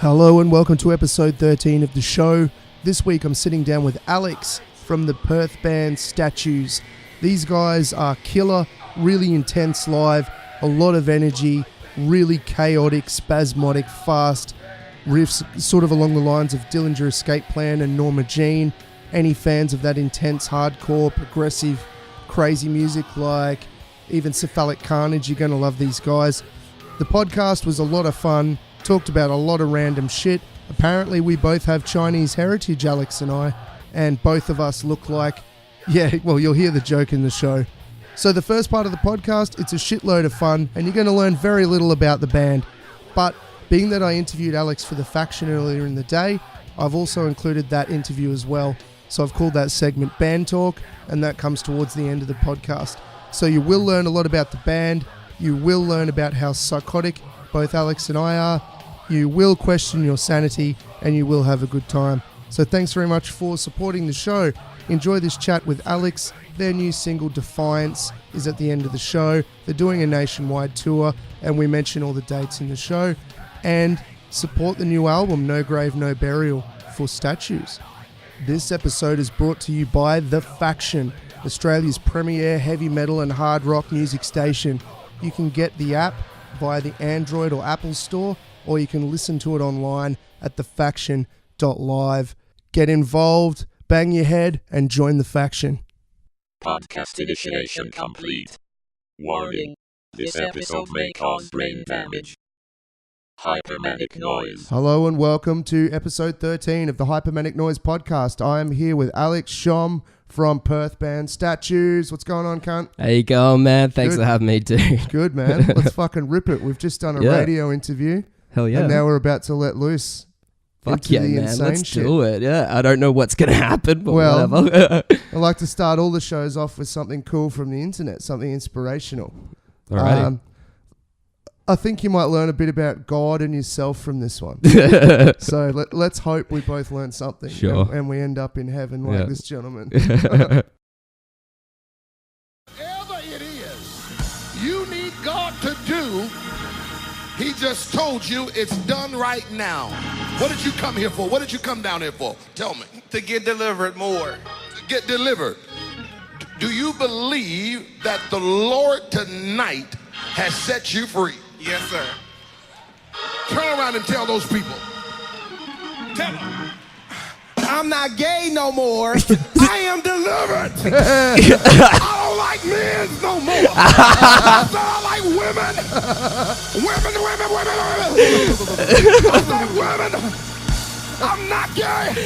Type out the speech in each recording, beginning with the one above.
Hello and welcome to episode 13 of the show. This week I'm sitting down with Alex from the Perth band Statues. These guys are killer, really intense live, a lot of energy, really chaotic, spasmodic, fast riffs, sort of along the lines of Dillinger Escape Plan and Norma Jean. Any fans of that intense, hardcore, progressive, crazy music like even Cephalic Carnage, you're going to love these guys. The podcast was a lot of fun. Talked about a lot of random shit. Apparently we both have Chinese heritage, Alex and I, and both of us look like, you'll hear the joke in the show. So the first part of the podcast, it's a shitload of fun and you're going to learn very little about the band. But being that I interviewed Alex for The Faction earlier in the day, I've also included that interview as well. So I've called that segment Band Talk, and that comes towards the end of the podcast. So you will learn a lot about the band. You will learn about how psychotic both Alex and I are. You will question your sanity and you will have a good time. So thanks very much for supporting the show. Enjoy this chat with Alex. Their new single Defiance is at the end of the show. They're doing a nationwide tour and we mention all the dates in the show. And support the new album No Grave, No Burial for Statues. This episode is brought to you by The Faction, Australia's premier heavy metal and hard rock music station. You can get the app via the Android or Apple store, or you can listen to it online at thefaction.live. Get involved, bang your head, and join the faction. Podcast initiation complete. Warning. This episode may cause brain damage. Manic Noize. Hello and welcome to episode 13 of the Manic Noize podcast. I am here with Alex Shom from Perth band Statues. What's going on, cunt? How you going, man? Thanks for having me, dude. Good, man. Let's fucking rip it. We've just done a radio interview. Hell yeah. And now we're about to let loose. Fuck yeah, man. Let's do it. Yeah, I don't know what's going to happen, but whatever. I like to start all the shows off with something cool from the internet, something inspirational. Alrighty. I think you might learn a bit about God and yourself from this one. So let's hope we both learn something. Sure. And we end up in heaven like this gentleman. Whatever it is you need God to do, He just told you it's done right now. What did you come here for? What did you come down here for? Tell me. To get delivered more. To get delivered. Do you believe that the Lord tonight has set you free? Yes, sir. Turn around and tell those people. Tell them. I'm not gay no more. I am delivered. I don't like men no more. I like women. Women. I like women. I'm not gay.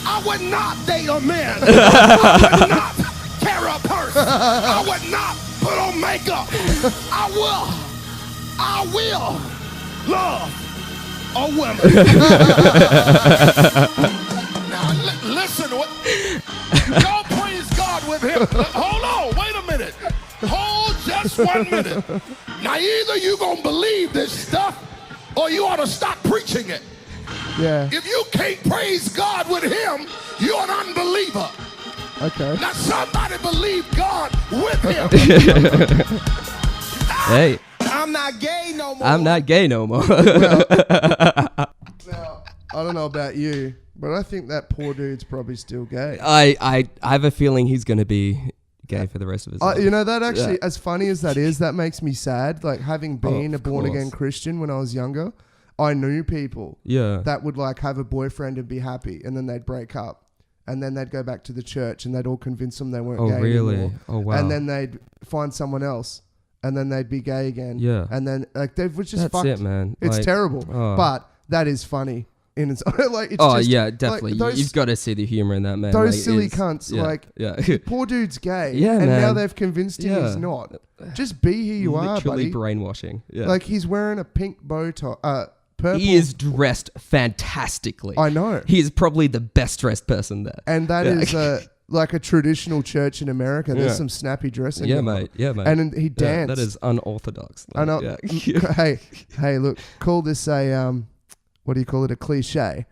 I would not date a man. I would not carry a purse. I would not put on makeup. I will love a woman. Now listen, y'all praise God with him. Hold on, wait a minute. Hold just 1 minute. Now either you gonna believe this stuff or you ought to stop preaching it. Yeah. If you can't praise God with him, you're an unbeliever. Okay. Now somebody believe God with him. Hey. I'm not gay no more. I'm not gay no more. Now, I don't know about you, but I think that poor dude's probably still gay. I have a feeling he's going to be gay for the rest of his life. You know, that actually, as funny as that is, that makes me sad. Like, having been a born-again Christian when I was younger, I knew people that would, like, have a boyfriend and be happy, and then they'd break up. And then they'd go back to the church, and they'd all convince them they weren't gay anymore. Oh, wow. And then they'd find someone else. And then they'd be gay again. Yeah. And then, like, they were just That's fucked. it, man. It's like, terrible. But that is funny. In its like, it's just, yeah, definitely. Like, You've got to see the humor in that, man. Those like, silly cunts. Yeah. Poor dude's gay. Yeah, and man. now they've convinced him he's not. Just be who you are, buddy. Literally brainwashing. Yeah. Like, he's wearing a pink bow tie. Purple. He is dressed fantastically. I know. He is probably the best dressed person there. And that is like a traditional church in America. There's some snappy dressing. Yeah, mate. Yeah, mate. And he danced. That is unorthodox. I know. Hey, look, call this a, what do you call it? A cliche.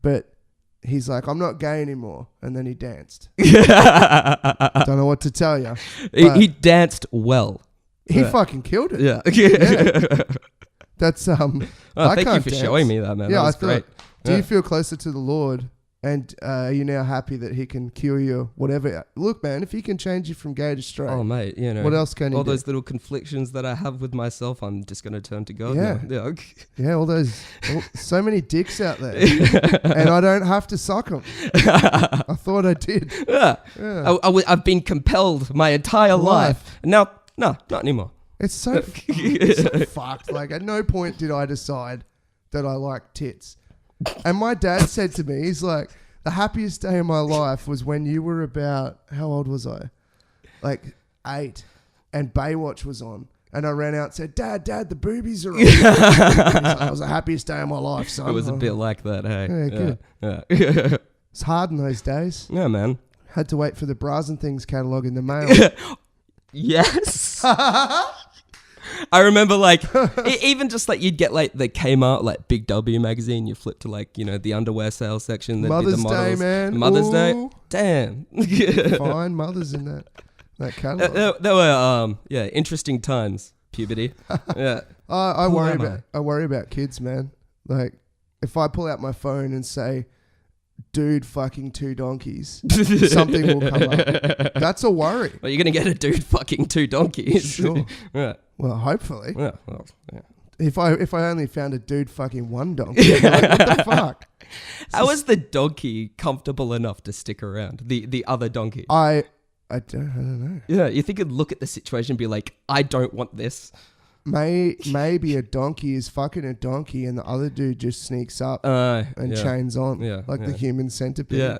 But he's like, I'm not gay anymore. And then he danced. Don't know what to tell you. He danced well. He fucking killed it. Yeah. Yeah. That's thank you for showing me that, man. Yeah, that was I thought. great. Do you feel closer to the Lord? And are you now happy that he can cure you, whatever? Look, man, if he can change you from gay to straight. Oh, mate, you know. What else can he do? All those little conflictions that I have with myself, I'm just going to turn to God Yeah. now. Yeah, so many dicks out there. And I don't have to suck them. I thought I did. Yeah. Yeah. I've been compelled my entire life. Now, no, not anymore. It's so fucked. Like, at no point did I decide that I like tits. And my dad said to me, he's like, the happiest day of my life was when you were about, how old was I? Like 8. And Baywatch was on. And I ran out and said, Dad, the boobies are on. He's like, it was the happiest day of my life, son. It was a bit like that, hey. Yeah, good. Yeah. It's hard in those days. Yeah, man. Had to wait for the Bras and Things catalogue in the mail. Yes. I remember, like, even just like you'd get like the Kmart, like Big W magazine. You flip to like, you know, the underwear sales section. Mother's Day, man. Mother's Ooh. Day. Damn. Fine mothers in that catalogue. There were interesting times. Puberty. Yeah. I worry about kids, man. Like, if I pull out my phone and say, dude fucking 2 donkeys, something will come up. That's a worry. Well, you're going to get a dude fucking 2 donkeys. Sure. Yeah. Well, hopefully. Yeah. Well, yeah. If I only found a dude fucking 1 donkey, I'd be like, what the fuck? How is the donkey comfortable enough to stick around? The other donkey. I don't know. Yeah, you think it'd look at the situation and be like, I don't want this. Maybe a donkey is fucking a donkey and the other dude just sneaks up and chains on. Yeah, like the human centipede. Yeah.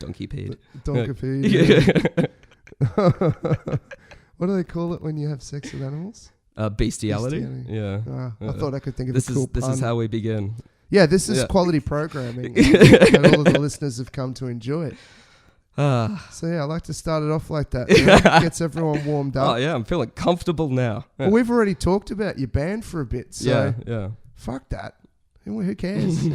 Donkeypede. Donkeypede. Yeah. What do they call it when you have sex with animals? Bestiality. Yeah. I thought I could think of a cool pun. This is how we begin. Yeah, this is quality programming. And all of the listeners have come to enjoy it. So yeah, I like to start it off like that. Gets everyone warmed up. Oh yeah, I'm feeling comfortable now. Well, we've already talked about your band for a bit, so yeah. Fuck that. Who cares?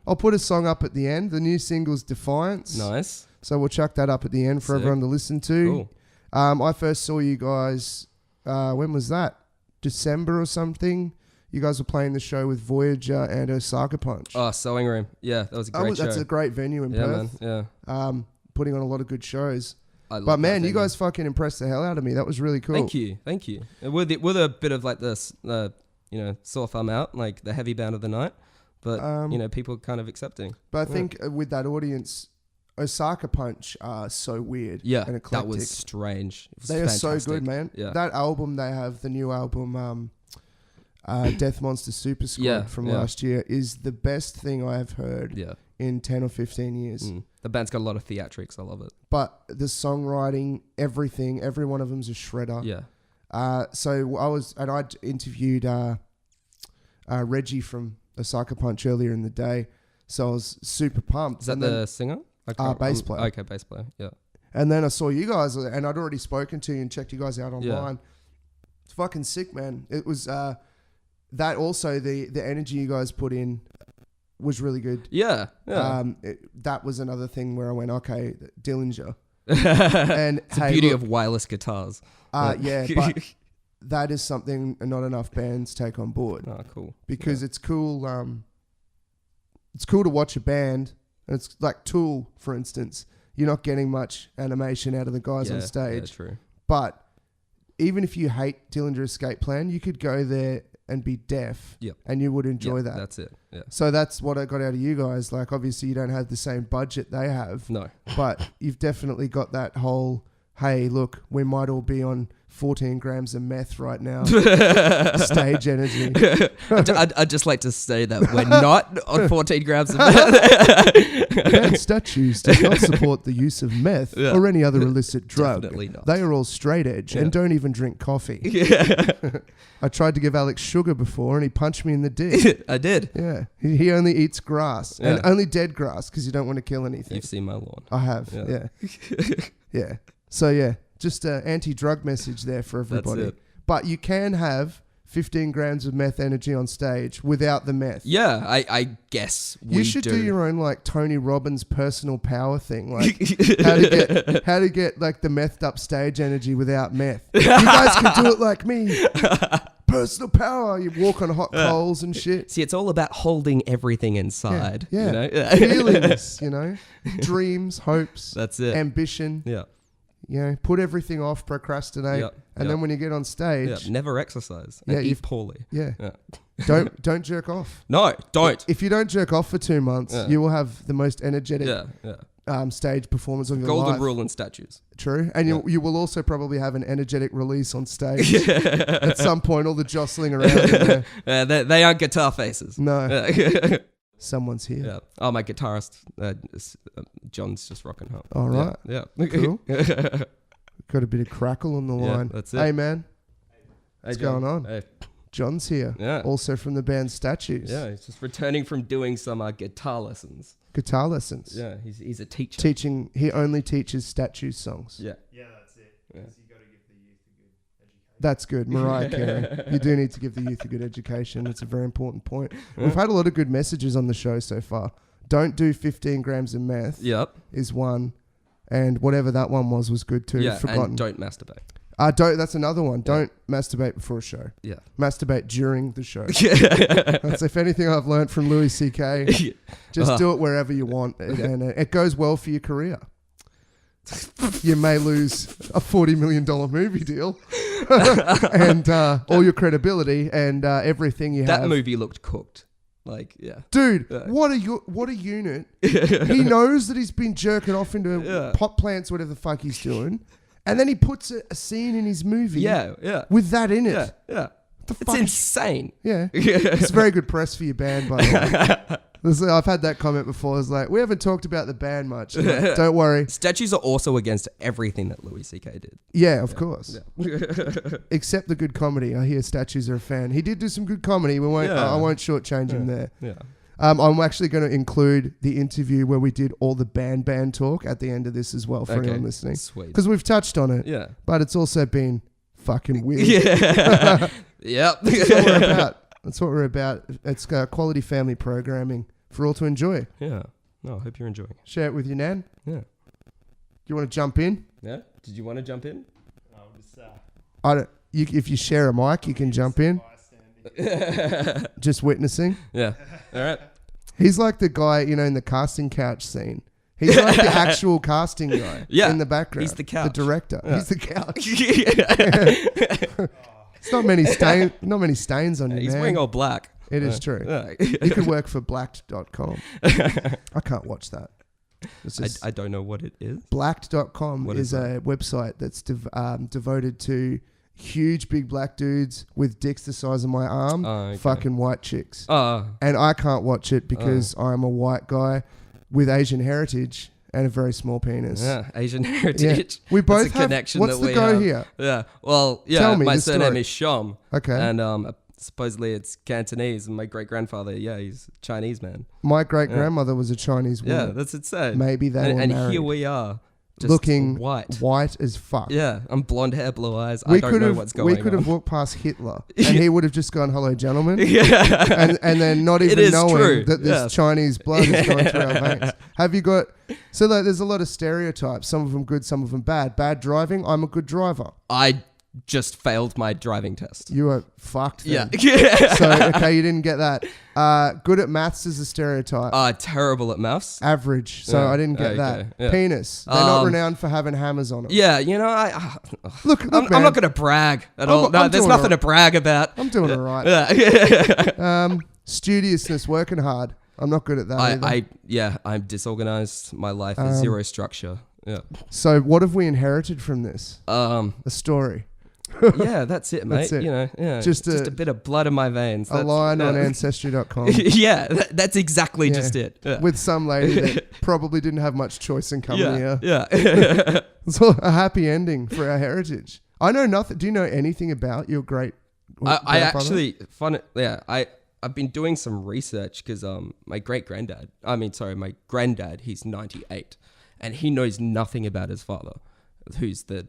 I'll put a song up at the end. The new single's Defiance. Nice. So we'll chuck that up at the end for everyone to listen to. Cool. I first saw you guys, when was that? December or something? You guys were playing the show with Voyager and Osaka Punch. Oh, Sewing Room. Yeah, that was a great show. That's a great venue in Perth. Man. Yeah. Putting on a lot of good shows. But man, you guys fucking impressed the hell out of me. That was really cool. Thank you. We're a bit of like this, sore thumb out, like the heavy band of the night. But, people are kind of accepting. But I think with that audience, Osaka Punch are so weird and eclectic. That was strange. They are so good, man. Yeah. That album they have, the new album, Death Monster Super Squad from last year, is the best thing I have heard in 10 or 15 years. The band's got a lot of theatrics. I love it. But the songwriting, everything, every one of them's a shredder. Yeah. So I'd interviewed Reggie from Osaka Punch earlier in the day. So I was super pumped. Is that the singer? Bass player. Okay, bass player. Yeah. And then I saw you guys, and I'd already spoken to you and checked you guys out online. Yeah. It's fucking sick, man. It was that also the energy you guys put in was really good. Yeah. That was another thing where I went, okay, Dillinger. And it's the beauty of wireless guitars. But that is something not enough bands take on board. Oh, cool. Because it's cool. It's cool to watch a band. And it's like Tool, for instance. You're not getting much animation out of the guys on stage. Yeah, true. But even if you hate Dillinger Escape Plan, you could go there and be deaf and you would enjoy that. That's it. Yeah. So that's what I got out of you guys. Like, obviously you don't have the same budget they have. No. But you've definitely got that whole, hey, look, we might all be on 14 grams of meth right now. Stage energy. I'd just like to say that we're not on 14 grams of meth. Band Statues does not support the use of meth or any other illicit drug. Definitely not. They are all straight edge and don't even drink coffee. I tried to give Alex sugar before and he punched me in the dick. I did. Yeah. He only eats grass and only dead grass because you don't want to kill anything. You've seen my lawn. I have. Yeah. So just an anti-drug message there for everybody. That's it. But you can have 15 grams of meth energy on stage without the meth. Yeah, I guess you should do your own like Tony Robbins personal power thing, like how to get like the methed up stage energy without meth. You guys can do it like me. personal power. You walk on hot coals and shit. See, it's all about holding everything inside. Yeah. You know? Feelings, dreams, hopes. That's it. Ambition. Yeah. Put everything off, procrastinate, and then when you get on stage, never exercise. And eat poorly. Yeah. Don't jerk off. No, don't. If you don't jerk off for 2 months, you will have the most energetic stage performance of your life. Golden rule in statues. True. And you will also probably have an energetic release on stage at some point, all the jostling around. They aren't guitar faces. No. Someone's here. Yeah. Oh, my guitarist, John's just rocking home. All right. Yeah. Cool. Got a bit of crackle on the line. That's it. Hey, man. What's John. going on? Hey. John's here. Yeah. Also from the band Statues. Yeah, he's just returning from doing some guitar lessons. Guitar lessons. Yeah, he's a teacher. Teaching. He only teaches Statues songs. Yeah. Yeah, that's it. Yeah. You got to give the youth a good education. That's good. Mariah Carey. You do need to give the youth a good education. It's a very important point. We've had a lot of good messages on the show so far. Don't do 15 grams of meth. Yep. Is one. And whatever that one was good too. Yeah, Forgotten. and don't masturbate. That's another one. Don't masturbate before a show. Yeah. Masturbate during the show. That's if anything I've learned from Louis C.K. Just do it wherever you want. And it goes well for your career. You may lose a $40 million movie deal and all your credibility and everything you have. That movie looked cooked. Dude, what a unit. He knows that he's been jerking off into pot plants, whatever the fuck he's doing. And then he puts a scene in his movie with that in it. Yeah. It's insane. Yeah. It's very good press for your band, by the way. I've had that comment before. It's like, we haven't talked about the band much. Like, don't worry. Statues are also against everything that Louis C.K. did. Yeah, of course. Yeah. Except the good comedy. I hear Statues are a fan. He did do some good comedy. I won't shortchange him there. Yeah. I'm actually going to include the interview where we did all the band talk at the end of this as well for anyone listening. Sweet. Because we've touched on it. Yeah. But it's also been fucking weird. Yeah. Yep. That's what we're about. That's what we're about. It's quality family programming for all to enjoy. Yeah. No, I hope you're enjoying it. Share it with your nan. Yeah. Do you want to jump in? Yeah. Did you want to jump in? If you share a mic, you can jump in. Just witnessing. Yeah. All right. He's like the guy, in the casting couch scene. He's like the actual casting guy in the background. He's the couch. The director. Yeah. He's the couch. It's not many stains on you, He's man. wearing all black. It is true. Yeah. You could work for blacked.com. I can't watch that. I don't know what it is. Blacked.com is a website that's devoted to huge big black dudes with dicks the size of my arm, fucking white chicks. And I can't watch it because I'm a white guy with Asian heritage and a very small penis. Yeah, Asian heritage. We both That's a have. connection. What's that the go here? Yeah. Well, yeah. Tell me my the surname story. is Shom. Okay. And supposedly it's Cantonese, and my great grandfather, he's a Chinese man. My great grandmother was a Chinese woman. Yeah, that's insane. Maybe they were and married. here we are, just looking white as fuck. Yeah, I'm blonde hair, blue eyes. I don't know what's going on. We could have walked past Hitler, and he would have just gone, "Hello, gentlemen," yeah, and then not even knowing that this Yes. Chinese blood is going through our veins. Have you got? So there's a lot of stereotypes. Some of them good, some of them bad. Bad driving. I'm a good driver. I just failed my driving test. You are fucked. Then. Yeah. So okay, you didn't get that. Good at maths is a stereotype. Terrible at maths. Average. So I didn't get that. Yeah. Penis. They're not renowned for having hammers on them. Yeah, Look, I'm man, not going to brag at all. I'm There's doing nothing all to brag about. I'm doing all right. Yeah. Studiousness, working hard. I'm not good at that either. I'm disorganized. My life has zero structure. Yeah. So what have we inherited from this? A story. Yeah, that's it, mate. That's it. Just a bit of blood in my veins. A line on Ancestry.com. Yeah, that's exactly just it. Yeah. With some lady that probably didn't have much choice in coming here. Yeah. It's a happy ending for our heritage. I know nothing. Do you know anything about your great I actually I've been doing some research because my granddad, he's 98, and he knows nothing about his father, who's the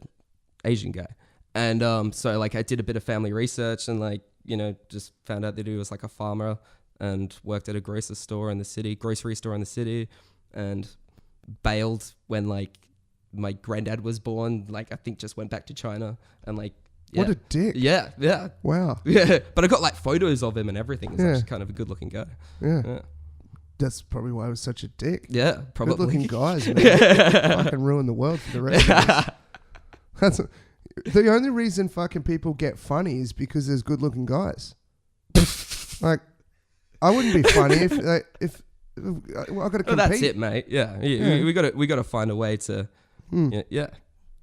Asian guy. And so I did a bit of family research and just found out that he was a farmer and worked at a grocery store in the city, and bailed when my granddad was born. I think just went back to China and What a dick. Yeah, yeah. Wow. Yeah, but I got like photos of him and everything. He's Yeah. actually kind of a good looking guy. Yeah. That's probably why I was such a dick. Yeah, probably. Good looking guys, man. Fucking ruin the world for the rest of us. That's the only reason fucking people get funny is because there's good looking guys. Like, I wouldn't be funny if I got to compete. Well, that's it, mate. Yeah. We got to find a way to, yeah.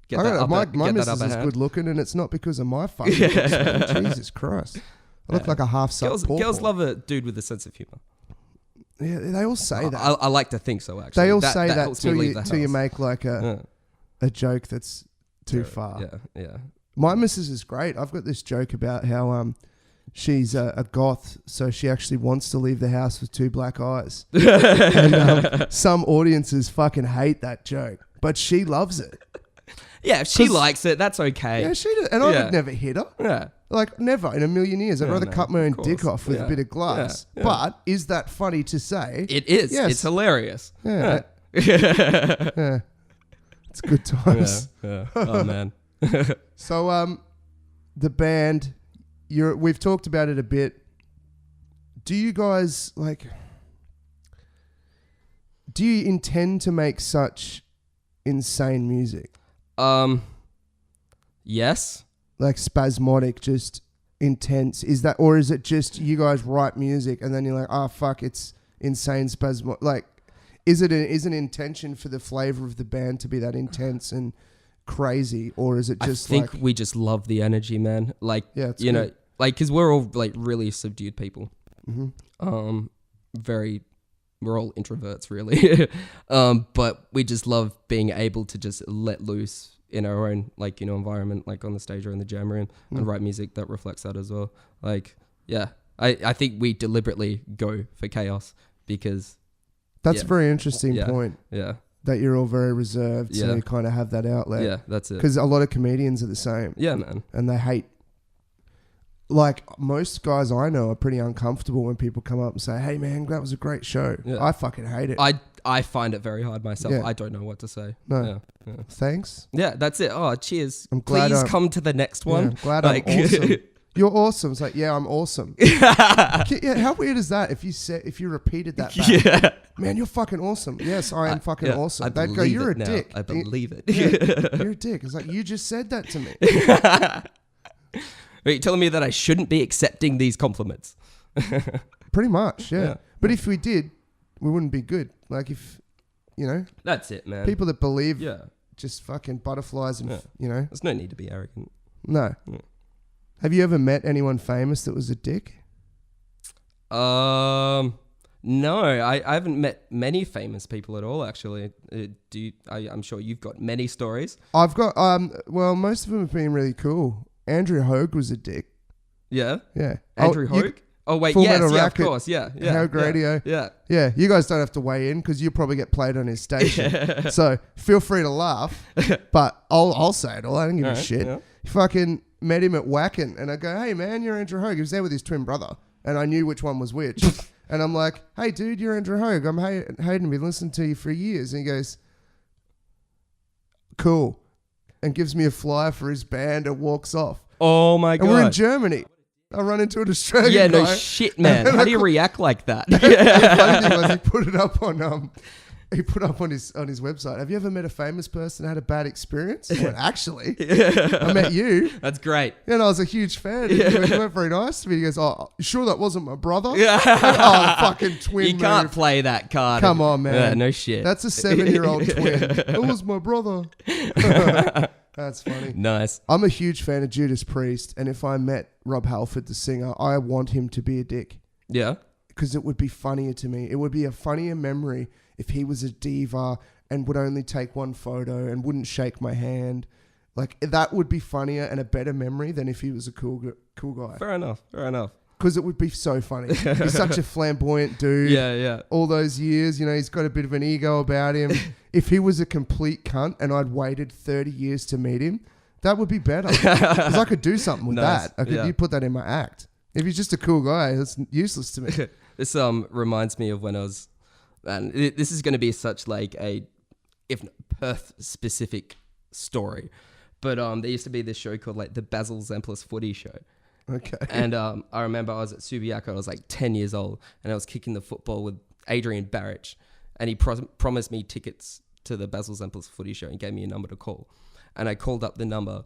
Get that upper, my get that missus upper is hand. good looking, and it's not because of my fucking looks, man. Jesus Christ. I look like a half-sucked Girls love a dude with a sense of humor. Yeah, they all say that. I like to think so, actually. They all say that helps me till leave the you house. make like a joke that's too far. Yeah. My missus is great. I've got this joke about how she's a goth, so she actually wants to leave the house with 2 black eyes. And some audiences fucking hate that joke, but she loves it. Yeah, if she likes it, that's okay. Yeah, she does. And I would never hit her. Yeah. Like, never in a million years. I'd rather no, cut my own of dick course. off with a bit of glass. Yeah. But is that funny to say? It is. Yes. It's hilarious. Yeah. Yeah. It's good times. Yeah. Oh, man. So, the band, we've talked about it a bit. Do you guys, do you intend to make such insane music? Yes. Like spasmodic, just intense. Is that, or is it just you guys write music and then you're like, oh fuck, it's insane spasmodic? Like, is an intention for the flavor of the band to be that intense and crazy, or is it just? I think we just love the energy, man. Like, it's you good. know, like because we're all like really subdued people. Mm-hmm. We're all introverts, really. But we just love being able to just let loose in our own, like, you know, environment, like on the stage or in the jam room, and write music that reflects that as well. Like, yeah, I think we deliberately go for chaos because that's a very interesting point. Yeah. That you're all very reserved, so you kind of have that outlet. Yeah, that's it. Because a lot of comedians are the same. Yeah, man. And they hate. Like, most guys I know are pretty uncomfortable when people come up and say, hey, man, that was a great show. Yeah. I fucking hate it. I find it very hard myself. Yeah. I don't know what to say. No. Yeah. Thanks. Yeah, that's it. Oh, cheers. I'm glad Please come to the next one. I'm glad I'm awesome. You're awesome. It's like, yeah, I'm awesome. Yeah, how weird is that if you repeated that back? Yeah. Man, you're fucking awesome. Yes, I am fucking awesome. They'd go, you're a dick. I believe it. Yeah, you're a dick. It's like, you just said that to me. Are you telling me that I shouldn't be accepting these compliments? Pretty much, yeah. But if we did, we wouldn't be good. Like, if, you know. That's it, man. People that believe just fucking butterflies and, you know. There's no need to be arrogant. No. Yeah. Have you ever met anyone famous that was a dick? No, I haven't met many famous people at all, actually. I'm sure you've got many stories. I've got, well, most of them have been really cool. Andrew Hogue was a dick. Yeah? Yeah. Andrew Hogue? Oh, wait, Full yes, Metal yeah, Racket, of course, yeah. Hogue Radio. Yeah. Yeah, you guys don't have to weigh in because you'll probably get played on his station. So feel free to laugh, but I'll say it all. I don't give a shit. Yeah. Fucking met him at Wacken and I go, hey man, you're Andrew Hogue. He was there with his twin brother and I knew which one was which. And I'm like, hey dude, you're Andrew Hogue. I'm Hayden, been listening to you for years. And he goes, cool. And gives me a flyer for his band and walks off. Oh my God. And we're in Germany. I run into an Australian guy. Yeah, no shit, man. How do you react like that? The funny thing was he put it up on his website. Have you ever met a famous person that had a bad experience? I went, actually, I met you. That's great. And I was a huge fan. You weren't very nice to me. He goes, oh, sure that wasn't my brother? Yeah. Oh, fucking twin. You can't play that card. Come on, man. Yeah, no shit. That's a 7-year-old twin. That was my brother. That's funny. Nice. I'm a huge fan of Judas Priest, and if I met Rob Halford, the singer, I want him to be a dick. Yeah. Because it would be funnier to me. It would be a funnier memory if he was a diva and would only take one photo and wouldn't shake my hand. Like, that would be funnier and a better memory than if he was a cool guy. Fair enough. Because it would be so funny. He's such a flamboyant dude. Yeah. All those years, you know, he's got a bit of an ego about him. If he was a complete cunt and I'd waited 30 years to meet him, that would be better. Because I could do something with that. You put that in my act. If he's just a cool guy, that's useless to me. This reminds me of when I was, and this is going to be such like a, if Perth specific story, But there used to be this show called like the Basil Zemplis Footy Show. Okay. And I remember I was at Subiaco. I was like 10 years old, and I was kicking the football with Adrian Barrich, and he promised me tickets to the Basil Zemplis Footy Show and gave me a number to call. And I called up the number,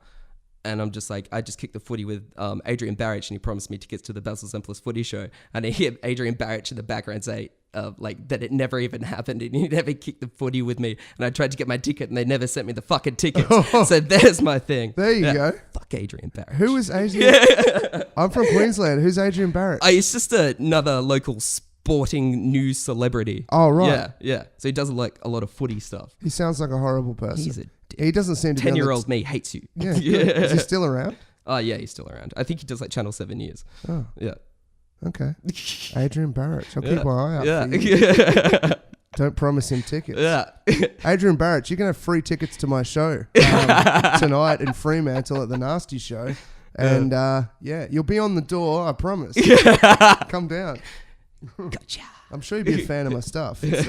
and I'm just like, I just kicked the footy with Adrian Barrich, and he promised me tickets to the Basil Zemplis Footy Show. And I hear Adrian Barrich in the background say, like, that it never even happened, and he never kicked the footy with me. And I tried to get my ticket, and they never sent me the fucking tickets. So there's my thing. There you go. Fuck Adrian Barrich. Who is Adrian? I'm from Queensland. Who's Adrian Barrich? It's just another local sporting news celebrity. Oh, right. Yeah. So he does like a lot of footy stuff. He sounds like a horrible person. He's a He doesn't seem to be 10-year-old me hates you. Yeah. Is he still around? Oh, yeah, he's still around. I think he does like Channel 7 News. Oh. Yeah. Okay. Adrian Barrich. I'll keep my eye out for you. Yeah. Don't promise him tickets. Yeah. Adrian Barrich, you can have free tickets to my show tonight in Fremantle at the Nasty Show. And you'll be on the door, I promise. Come down. Gotcha. I'm sure you'd be a fan of my stuff. It's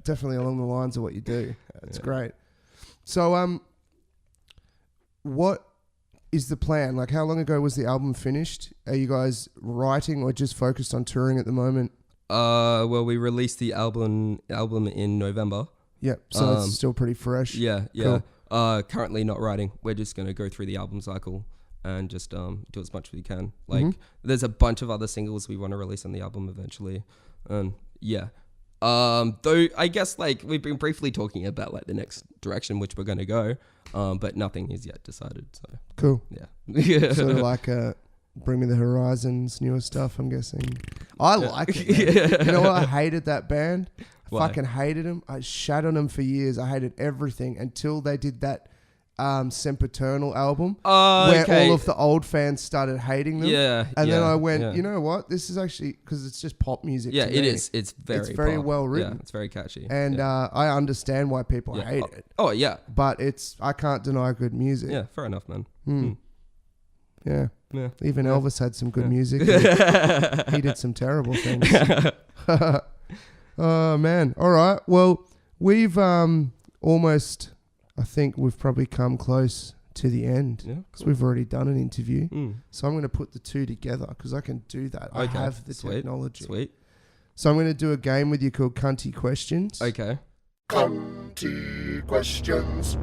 definitely along the lines of what you do. It's great. So, what is the plan? Like, how long ago was the album finished? Are you guys writing or just focused on touring at the moment? Well, we released the album in November. Yep. So it's still pretty fresh. Yeah. Cool. Currently not writing. We're just gonna go through the album cycle and just do as much as we can. Like, there's a bunch of other singles we want to release on the album eventually. And yeah. Though I guess like we've been briefly talking about like the next direction which we're gonna go, but nothing is yet decided. So cool. Yeah. Sort of like Bring Me the Horizons, newer stuff, I'm guessing. I like it, man. You know what? I hated that band. Why? Fucking hated them. I shat on them for years. I hated everything until they did that Sempiternal album where all of the old fans started hating them. Yeah. And then I went, you know what? This is actually, because it's just pop music. Yeah, to it me. is. It's very pop. well written. Yeah, it's very catchy. And I understand why people hate it. Oh, yeah. But I can't deny good music. Yeah, fair enough, man. Yeah. Even Elvis had some good music. He did some terrible things. Oh, man. All right. Well, we've almost, I think we've probably come close to the end. Yeah, because we've already done an interview. So I'm going to put the two together because I can do that. Okay. I have the technology. Sweet. So I'm going to do a game with you called Cunty Questions. Okay. Cunty Questions.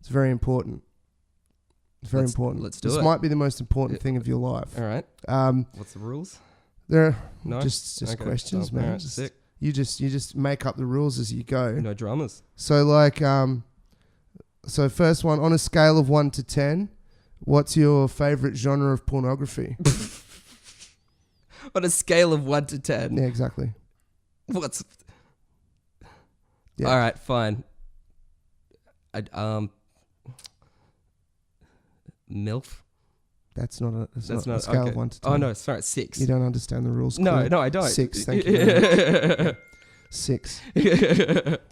Very important. It's very important. Let's do it. This might be the most important thing of your life. All right. What's the rules? There, No? just Okay. questions, man. Right, sick. You just make up the rules as you go. No dramas. So like, so first one, on a scale of 1 to 10, what's your favorite genre of pornography? On a scale of 1 to 10. Yeah, exactly. What's? Yeah. All right, fine. MILF? That's not a scale okay. of 1 to 10. Oh, no, sorry, 6. You don't understand the rules. No, clearly. no, I don't. 6, thank you. Yeah. 6.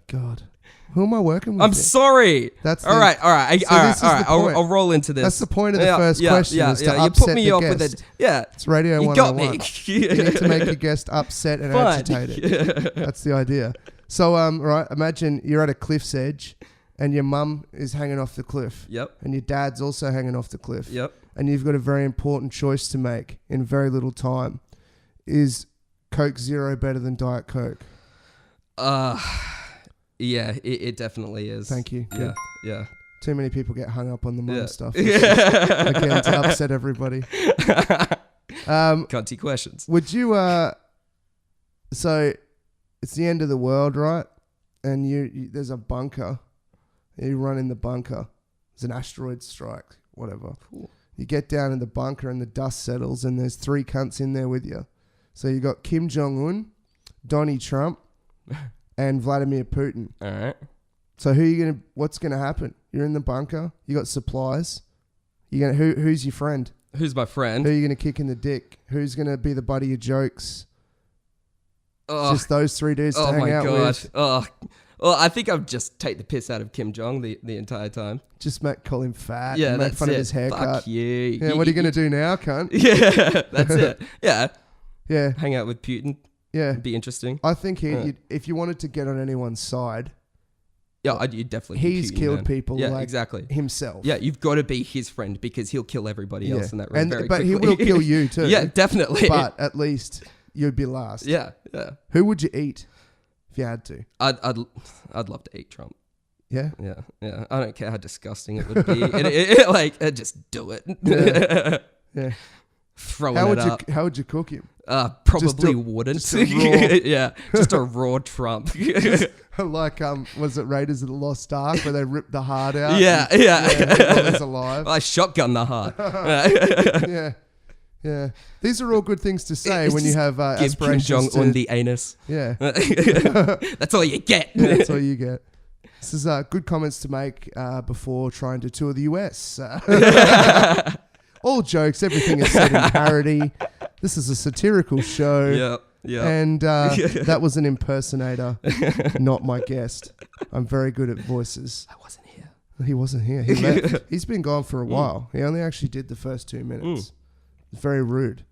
God. Who am I working with? I'm sorry. That's all right. I'll roll into this. That's the point of the first question. Is to you upset put me the off guest. with it. Yeah. It's Radio You 101. got me. You need to make your guest upset and agitated. That's the idea. So, right, imagine you're at a cliff's edge and your mum is hanging off the cliff. Yep. And your dad's also hanging off the cliff. Yep. And you've got a very important choice to make in very little time. Is Coke Zero better than Diet Coke? Yeah, it definitely is. Thank you. Yeah, yeah. Too many people get hung up on the mum stuff. Yeah. Again, to upset everybody. Cunty questions. Would you, so it's the end of the world, right? And you there's a bunker. You run in the bunker. There's an asteroid strike, whatever. Cool. You get down in the bunker and the dust settles and there's 3 cunts in there with you. So you got Kim Jong-un, Donnie Trump, and Vladimir Putin. All right. So what's gonna happen? You're in the bunker. You got supplies. Who's your friend? Who's my friend? Who are you gonna kick in the dick? Who's gonna be the butt of your jokes? Oh, Just those 3 dudes to hang out with. Oh, Well, I think I've just take the piss out of Kim Jong the entire time. Just call him fat. Yeah, and make that's fun it. of his haircut. Fuck you. Yeah, what are you going to do now, cunt? Yeah, that's it. Yeah, Yeah, hang out with Putin. yeah. Be interesting. I think if you wanted to get on anyone's side, Yeah, you'd definitely. Be he's Putin, killed man. people. Yeah, like exactly. himself. Yeah, you've got to be his friend because he'll kill everybody else in that room very but quickly. he will kill you too. Yeah, definitely. But at least you'd be last. yeah. Who would you eat if you had to? I'd love to eat Trump. Yeah. Yeah. I don't care how disgusting it would be. Just do it. Yeah. Yeah. Throwing How it up. How would you cook him? Probably wouldn't. just a raw- Yeah, just a raw Trump. Like was it Raiders of the Lost Ark where they ripped the heart out? Yeah. While he's alive. I shotgun the heart. Yeah. These are all good things to say It's when you just have Give Kim aspirations Jong Un to. the anus. Yeah. That's all you get. That's all you get. This is good comments to make before trying to tour the US. All jokes, everything is said in parody. This is a satirical show. Yeah. And that was an impersonator, not my guest. I'm very good at voices. I wasn't here. He wasn't here. He left. He's been gone for a while. He only actually did the first 2 minutes. Very rude.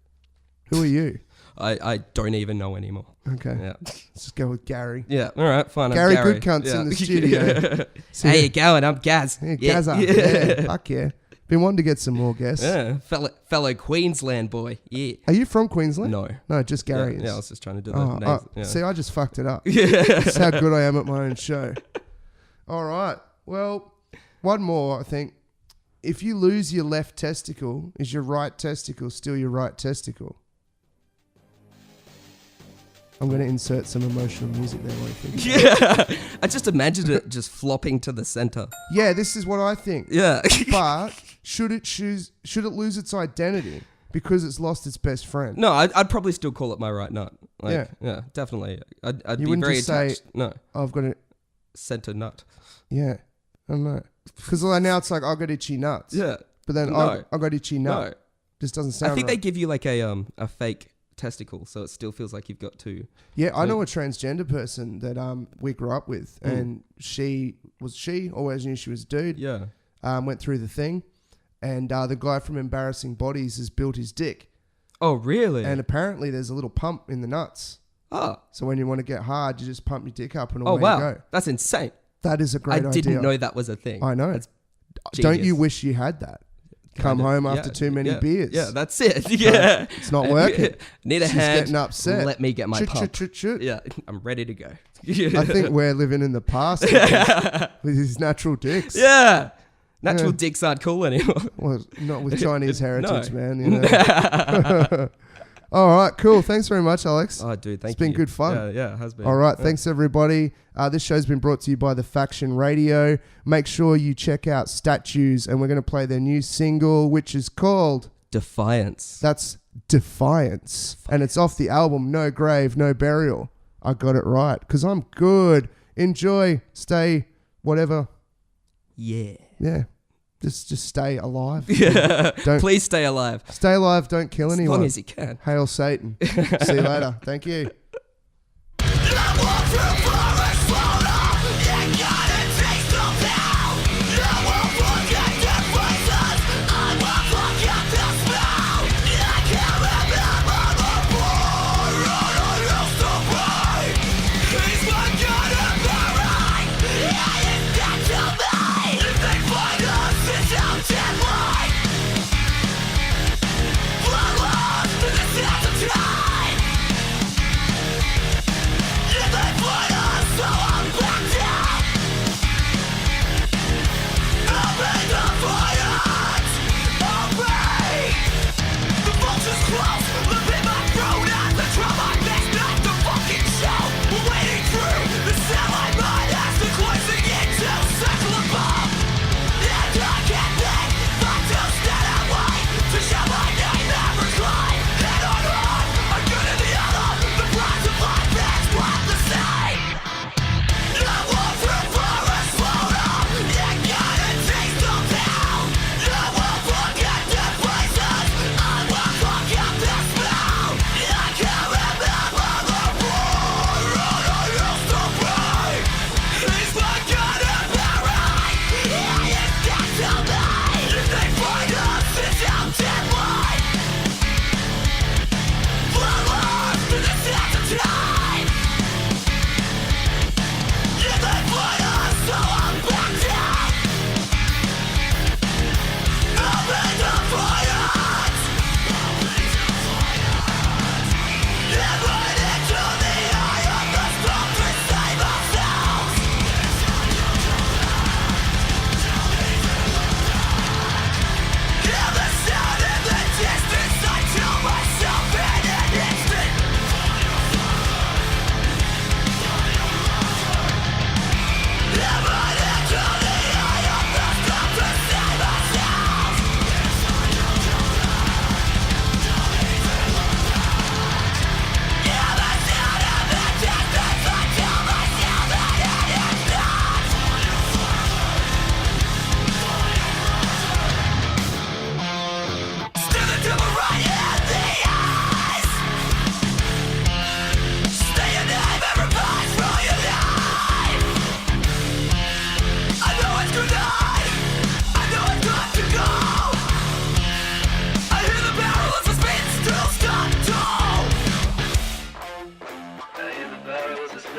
Who are you? I don't even know anymore. Okay. Yeah. Let's just go with Gary. Yeah. All right. Fine. I'm Gary Gary. Goodcunt's in the studio. How you going? I'm Gaz. Hey, Gazza. Yeah. Fuck yeah. Been wanting to get some more guests. Yeah. Fellow Queensland boy. Yeah. Are you from Queensland? No. No, just Gary Yeah, is. yeah, I was just trying to do the names. Yeah. See, I just fucked it up. That's how good I am at my own show. All right. Well, one more, I think. If you lose your left testicle, is your right testicle still your right testicle? I'm going to insert some emotional music there. What do you think? Yeah. I just imagined it just flopping to the center. Yeah, this is what I think. Yeah. But should it lose its identity because it's lost its best friend? No, I'd probably still call it my right nut. Yeah. Yeah, definitely. I'd You be wouldn't very just say, attached. No, I've got it. center nut. Yeah. I don't know. Because now it's like, I've got itchy nuts. Yeah. But then No. I've got itchy nut. No. Just doesn't sound I think right. they give you like a fake testicle, so it still feels like you've got two. Yeah, I know a transgender person that we grew up with, Mm. and she always knew she was a dude. Yeah. Went through the thing, and the guy from Embarrassing Bodies has built his dick, Oh, really? and apparently there's a little pump in the nuts. oh. So when you want to get hard, you just pump your dick up and Oh, away wow. you go. That's insane. That is a great idea. I didn't know that was a thing. I know. That's Don't genius. you wish you had that? Come Kinda. home after Yeah, too many yeah, beers. Yeah, that's it. Yeah. It's not working. Need a She's hand. getting upset. Let me get my Chut, pump. chut, chut, chut. Yeah, I'm ready to go. I think we're living in the past with these natural dicks. Yeah. Natural Yeah. dicks aren't cool anymore. Well, not with Chinese heritage, No. man. You know. All right, cool. Thanks very much, Alex. Oh, dude, thank you. It's been good fun. Yeah, it has been. All right, Yeah. thanks everybody. This show's been brought to you by The Faction Radio. Make sure you check out Statues, and we're going to play their new single, which is called Defiance. That's Defiance, and it's off the album No Grave, No Burial. I got it right because I'm good. Enjoy, stay, whatever. Yeah. Yeah, just stay alive. Yeah. Don't- Please stay alive. Stay alive. Don't kill As anyone. long as you can. Hail Satan. See you later. Thank you. If they fight us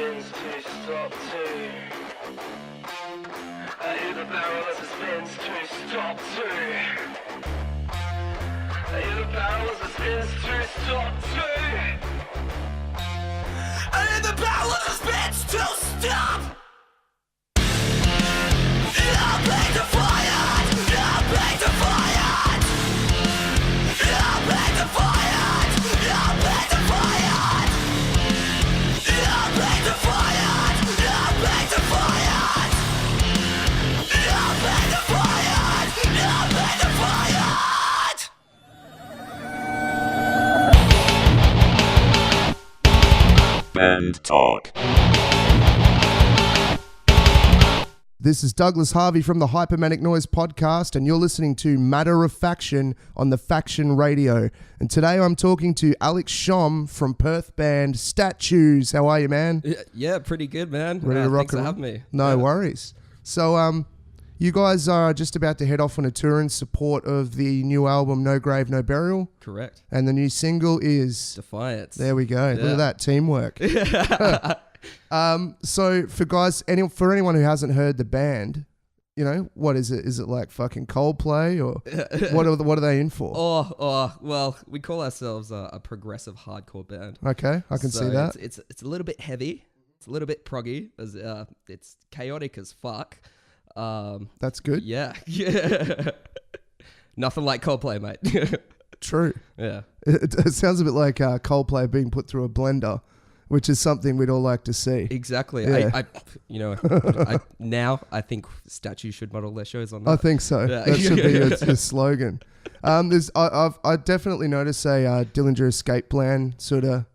spins to stop to. I hear the barrel as it spins to stop to. I hear the barrel as it spins to stop to. I hear the barrel as it spins to stop. I'm being defiant. I'm being defiant. I'm being defiant. I'm being defiant. I'm being defiant. I'm being defiant. I'm being defiant. I'm being defiant. Band Talk. This is Douglas Harvey from the Manic Noize podcast, and you're listening to Matter of Faction on the Faction Radio. And today I'm talking to Alex Shom from Perth band Statues. How are you, man? Yeah, pretty good, man. Ready to rock thanks for and having me. No Yeah. worries. So, you guys are just about to head off on a tour in support of the new album No Grave, No Burial. Correct. And the new single is... Defiance. There we go. Look Yeah. at that, teamwork. So for anyone who hasn't heard the band, you know, what is it? Is it like fucking Coldplay or what are they in for? Well, we call ourselves a progressive hardcore band. Okay, I can see that. It's a little bit heavy. It's a little bit proggy. It's chaotic as fuck. That's good. Yeah. Nothing like Coldplay, mate. True. Yeah. It sounds a bit like Coldplay being put through a blender, which is something we'd all like to see. Exactly. Yeah. I think statues should model their shows on that. I think so. Yeah. That should be your slogan. I definitely noticed a Dillinger Escape Plan sort of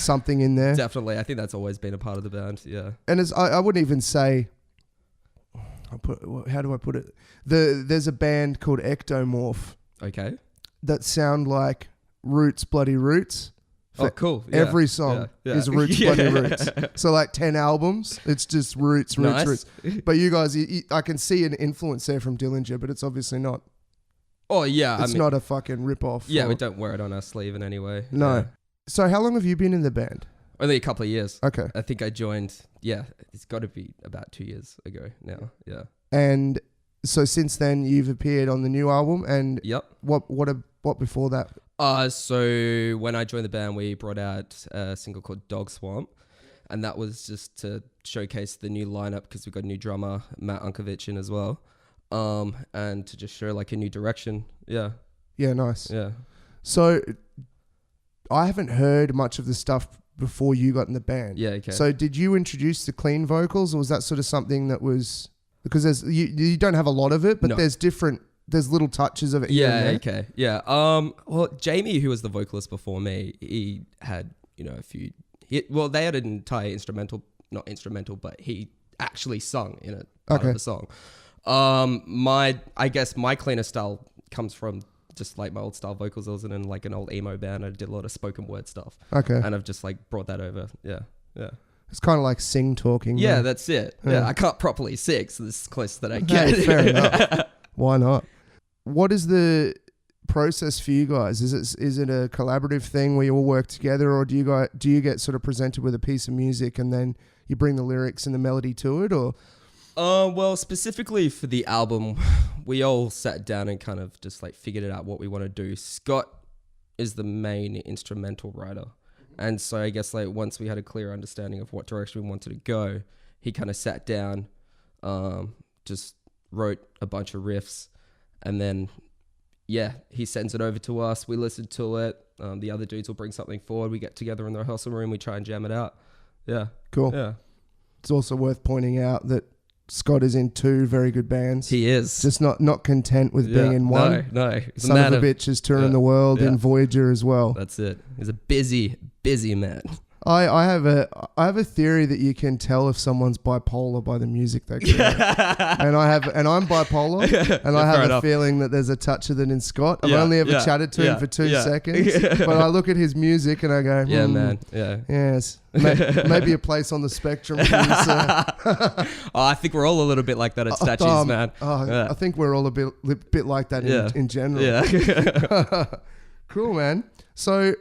something in there. Definitely. I think that's always been a part of the band. Yeah. And I wouldn't even say. How do I put it? There's a band called Ectomorph. Okay. That sound like Roots, Bloody Roots. Oh, cool. Yeah. Every song is Roots, Bloody Roots. So like 10 albums, it's just Roots, Nice. Roots. But you guys, I can see an influence there from Dillinger, but it's obviously not. Oh, yeah. It's not a fucking rip-off. Yeah, we don't wear it on our sleeve in any way. No. Yeah. So how long have you been in the band? Only a couple of years. Okay. I think I joined, it's got to be about 2 years ago now. Yeah. And so since then, you've appeared on the new album, and Yep. what before that? So when I joined the band, we brought out a single called Dog Swamp, and that was just to showcase the new lineup because we got a new drummer, Matt Unkovich, in as well, and to just show like a new direction. Yeah. Yeah, nice. Yeah. So I haven't heard much of the stuff before you got in the band. Yeah. Okay. So did you introduce the clean vocals, or was that sort of something that was because you don't have a lot of it, but No. there's little touches of it. Here and there. Okay. Yeah. Well, Jamie, who was the vocalist before me, he had a few. They had an entire not instrumental, but he actually sung in a part of the song. I guess my cleaner style comes from just like my old style vocals. I was in like an old emo band. I did a lot of spoken word stuff. Okay. And I've just like brought that over. Yeah. Yeah. It's kind of like sing talking. Yeah, right? that's it. Yeah. Yeah. I can't properly sing, so this is close that I Hey, get. fair enough. Why not? What is the process for you guys? Is it a collaborative thing where you all work together, or do you get sort of presented with a piece of music and then you bring the lyrics and the melody to it, or? Well, specifically for the album, we all sat down and kind of just like figured it out what we want to do. Scott is the main instrumental writer. And so I guess like once we had a clear understanding of what direction we wanted to go, he kind of sat down, just wrote a bunch of riffs, and then he sends it over to us. We listen to it. The other dudes will bring something forward. We get together in the rehearsal room. We try and jam it out. Yeah. Cool. Yeah. It's also worth pointing out that Scott is in 2 very good bands. He is. Just not content with being in one. No. Son of a bitch is touring the world in Voyager as well. That's it. He's a busy man. I have a theory that you can tell if someone's bipolar by the music they create. and I'm bipolar, and I have a feeling that there's a touch of it in Scott. I've only ever chatted to him for 2 seconds, but I look at his music and I go, yeah, man, yeah, yes, maybe a place on the spectrum. I think we're all a little bit like that at Statues, man. I think we're all a bit like that in general. Yeah. Cool, man. So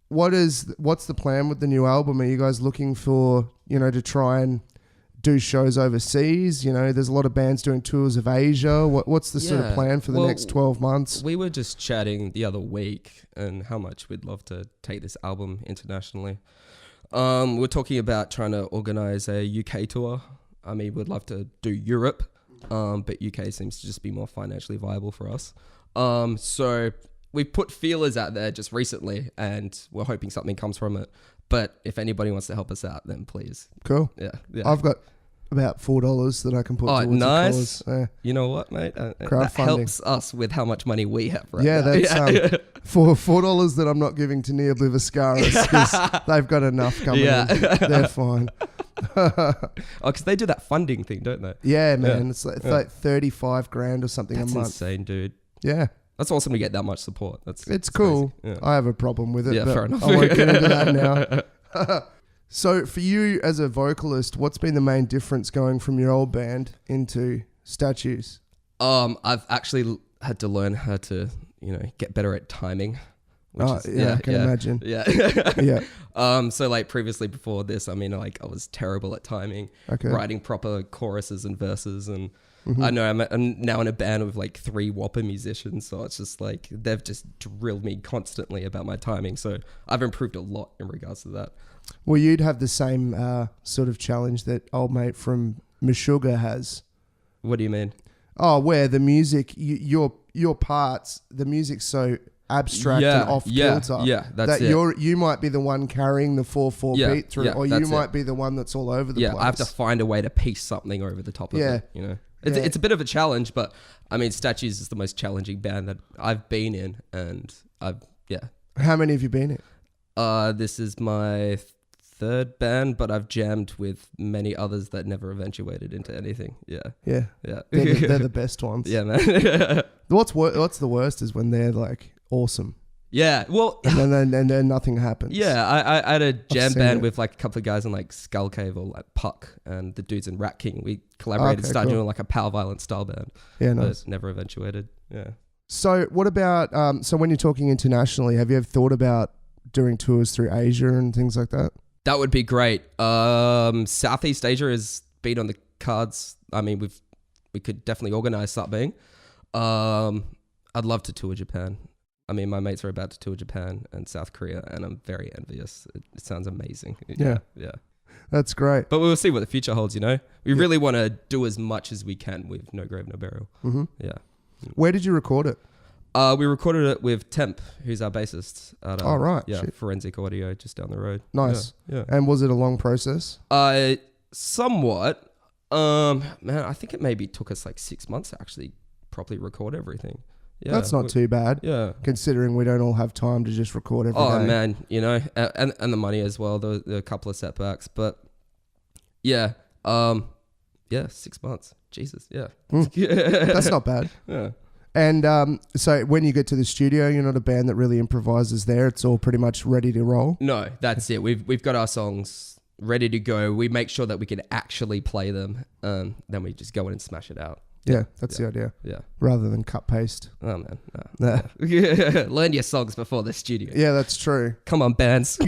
what's the plan with the new album? Are you guys looking for, to try and do shows overseas? There's a lot of bands doing tours of Asia. What's the sort of plan for the next 12 months? We were just chatting the other week and how much we'd love to take this album internationally. We're talking about trying to organize a UK tour. I mean, we'd love to do Europe, but UK seems to just be more financially viable for us. So we've put feelers out there just recently and we're hoping something comes from it. But if anybody wants to help us out, then please. Cool. Yeah. I've got about $4 that I can put towards nice. the cause. You know what, mate? That Crowdfunding helps us with how much money we have right now. That's for $4 that I'm not giving to Neobliviscaris because they've got enough coming in. They're fine. Because they do that funding thing, don't they? Yeah, man. It's like 35 grand or something That's a month. insane, dude. Yeah. That's awesome to get that much support. It's cool. Yeah. I have a problem with it. Yeah, but fair enough. I won't get into that now. So for you as a vocalist, what's been the main difference going from your old band into Statues? I've actually had to learn how to, get better at timing. I can imagine. Yeah. Yeah. So like previously before this, I was terrible at timing, writing proper choruses and verses, and I know I'm now in a band with like 3 whopper musicians, so it's just like they've just drilled me constantly about my timing. So I've improved a lot in regards to that. Well, you'd have the same sort of challenge that old mate from Meshuggah has. What do you mean? Oh, where the music, your parts, the music's so abstract and off kilter. Yeah, that's it. You might be the one carrying the 4/4 beat through, or you might be the one that's all over the place. Yeah, I have to find a way to piece something over the top of it. It's a bit of a challenge, but I mean, Statues is the most challenging band that I've been in, and How many have you been in? This is my 3rd band, but I've jammed with many others that never eventuated into anything. Yeah. They're the best ones. Yeah, man. What's the worst is when they're like awesome. Yeah, well, and then nothing happens. Yeah, I had a jam band with like a couple of guys in like Skull Cave or like Puck, and the dudes in Rat King. We collaborated, started doing like a power violence style band. Yeah, nice. But never eventuated. Yeah. So what about so when you're talking internationally, have you ever thought about doing tours through Asia and things like that? That would be great. Southeast Asia has been on the cards. I mean, we could definitely organize something. I'd love to tour Japan. I mean, my mates are about to tour Japan and South Korea, and I'm very envious. It sounds amazing. Yeah. That's great. But we'll see what the future holds, We really want to do as much as we can with No Grave, No Burial. Mm-hmm. Yeah. Where did you record it? We recorded it with Temp, who's our bassist. At, right. Yeah, Shit. Forensic Audio just down the road. Nice. Yeah. And was it a long process? Somewhat. Man, I think it maybe took us like 6 months to actually properly record everything. Yeah. That's not too bad. Yeah. Considering we don't all have time to just record every day. Oh, man, and the money as well. There were a couple of setbacks, but yeah. 6 months. Jesus, yeah. That's not bad. Yeah. And so when you get to the studio, you're not a band that really improvises there. It's all pretty much ready to roll. No, that's it. We've got our songs ready to go. We make sure that we can actually play them. Then we just go in and smash it out. Yeah, that's the idea. Yeah. Rather than cut paste. Oh, man. No. Learn your songs before the studio. Yeah, that's true. Come on, bands.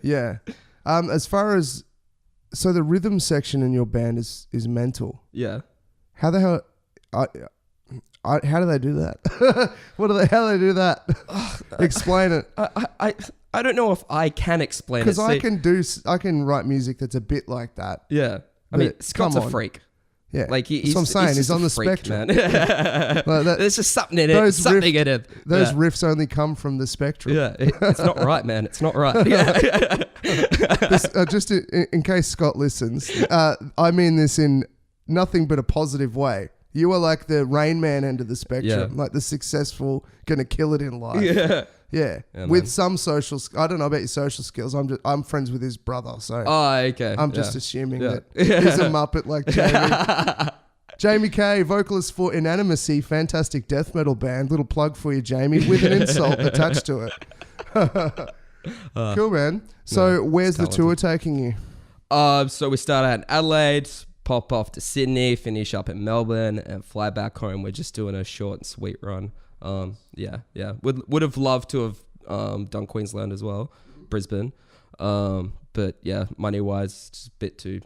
Yeah. As far as... So the rhythm section in your band is mental. Yeah. How the hell... how do they do that? How do they do that? Explain it. I don't know if I can explain it. Because I can write music that's a bit like that. Yeah. I mean, Scott's a freak. Yeah. Like that's what I'm saying. He's on the spectrum. Man. There's just something in it. Those riffs only come from the spectrum. Yeah. It's not right, man. It's not right. Just in case Scott listens, I mean this in nothing but a positive way. You are like the Rain Man end of the spectrum, like the successful, gonna kill it in life. Yeah. With some social, I don't know about your social skills. I'm friends with his brother, so okay. I'm just assuming that he's a muppet like Jamie. Jamie K, vocalist for Inanimacy, fantastic death metal band. Little plug for you, Jamie, with an insult attached to it. Cool, man. So where's the tour taking you? So we start out in Adelaide, pop off to Sydney, finish up in Melbourne, and fly back home. We're just doing a short and sweet run. Yeah. Would have loved to have done Queensland as well, Brisbane. But yeah, money-wise, just a bit too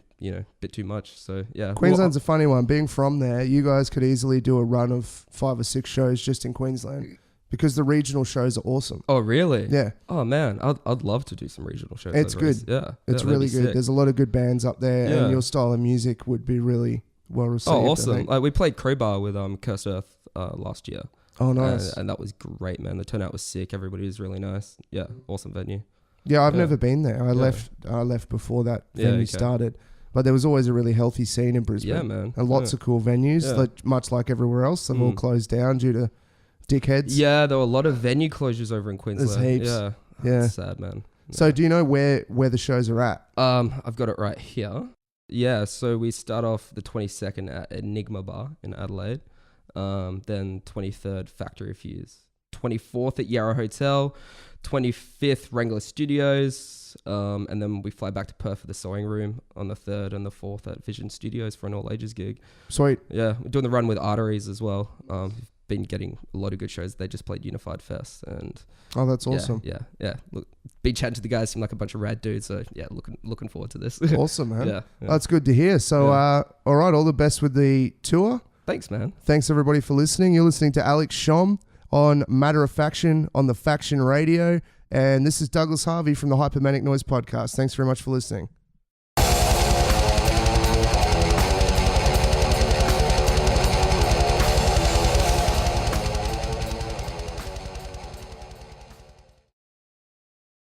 much. So yeah. Queensland's a funny one. Being from there, you guys could easily do a run of 5 or 6 shows just in Queensland because the regional shows are awesome. Oh, really? Yeah. Oh, man. I'd love to do some regional shows. It's good. Yeah. It's really good. Sick. There's a lot of good bands up there, Yeah. and your style of music would be really well received. Oh, I awesome. think. Like, we played Crowbar with Cursed Earth last year. Oh, nice. And that was great, man. The turnout was sick. Everybody was really nice. Yeah, awesome venue. Yeah, I've Yeah. never been there. I left before that Yeah, venue okay. started. But there was always a really healthy scene in Brisbane. Yeah, man. And lots Yeah. of cool venues, Yeah. like, much like everywhere else. They've all closed down due to dickheads. Yeah, there were a lot of venue closures over in Queensland. heaps. Yeah. Yeah. It's sad, man. So do you know where the shows are at? I've got it right here. Yeah, so we start off the 22nd at Enigma Bar in Adelaide. Then 23rd, Factory Fuse. 24th at Yarra Hotel. 25th, Wrangler Studios. And then we fly back to Perth for the Sewing Room on the 3rd and the 4th at Vision Studios for an all-ages gig. Sweet. Yeah, we're doing the run with Arteries as well. Been getting a lot of good shows. They just played Unified Fest, and Oh, that's awesome. Yeah. Look, been chatting to the guys, seem like a bunch of rad dudes. So yeah, looking forward to this. Awesome, man. Yeah. That's good to hear. So, all right, all the best with the tour. Thanks, man. Thanks, everybody, for listening. You're listening to Alex Shom on Matter of Faction on the Faction Radio. And this is Douglas Harvey from the Manic Noize podcast. Thanks very much for listening.